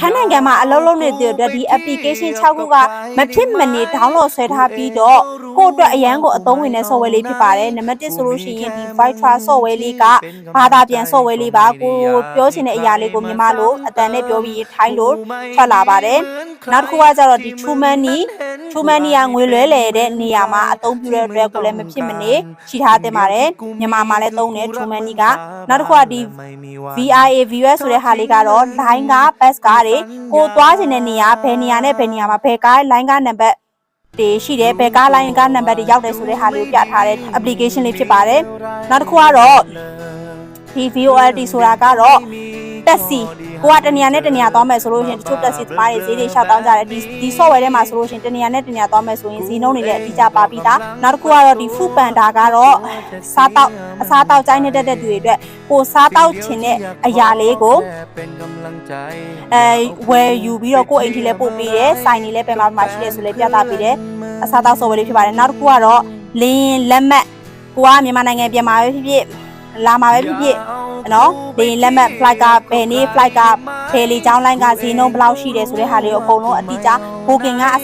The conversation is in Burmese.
ထိုင်းနိုင်ငံမှာအလုံးလုံးနေတဲ့အတွက်ဒီ application 6ခုကမဖြစ်မနေ download ဆွဲထားပြီးတော့ကိုအတွက်အရန်ကိုအသုံးဝင်တဲ့ software လေးဖြစ်ပါတယ်နံပါတ်1ဆိုလို့ရှိရင်ဒီ Vitra software လေးကဘာသာပြန် software လေးပါကိုပြောချင်တဲ့အရာလေးကိုမြန်မာလိုအတန်နဲ့ပြောပြီးထိုင်းလို့ထွက်လာပါတယ်နောက်တစ်ခုကကျတော့ဒီ True Money ကငွေလွဲလေတဲ့နေရာမှာအသုံးပြုတဲ့အတွက်ကိုလည်းမဖြစ်မနေရှိထားသင့်ပါတယ်မြန်မာမှာလည်းသုံးတယ် True Money ကနောက်တစ်ခုကဒီ VIS ဆိုတဲ့ဟာလေးကတော့ line က bus ကားတွေကိုသွားချင်တဲ့နေရာဘယ်နေရာနဲ့ဘယ်နေရာမှာဘယ်ကား line ကနံပါတ်တွေရှိတယ်ဘယ်ကား line ကနံပါတ်တွေရောက်တယ်ဆိုတဲ့ဟာလေးကိုပြထားတဲ့ application လေးဖြစ်ပါတယ်နောက်တစ်ခုကတော့ဒီ VOLT ဆိုတာကတော့တက်စီကိုကတနေရာနဲ့တနေရာသွားမယ်ဆိုလို့ရှိရင်တချို့တက်စီသမားတွေဈေးတွေရှောက်တောင်းကြတယ်ဒီ software ထဲမှာဆိုလို့ရှိရင်တနေရာနဲ့တနေရာသွားမယ်ဆိုရင်ဈေးနှုန်းတွေလည်းအတိအကျပါပြီးသားနောက်တစ်ခုကတော့ဒီ Food Panda ကတော့အစားတောက်ကြိုင်းနေတဲ့သူတွေအတွက်ကိုစားတောက်ချင်တဲ့အရာလေးကိုဝယ်ယူပြီးတော့ကိုအိမ်ထိလည်းပို့ပေးတယ်စိုင်တွေလည်းဘယ်မှာရှိလဲဆိုလည်းပြသပေးတယ်အစားတောက် software လေးဖြစ်ပါတယ်နောက်တစ်ခုကတော့လင်းလက်မှတ်ကိုကမြန်မာနိုင်ငံပြန်มาပဲဖြစ်လာမှာပဲဖြစ်နော်ဒီလက်မှတ် flight ကဘယ်နေ့ flight ကဘယ်လေကြောင်းလိုင်းကဈေးနှုန်းဘယ်လောက်ရှိတယ်ဆိုတဲ့ဟာလေးကိုအကုန်လုံးအတိအကျ booking ကအ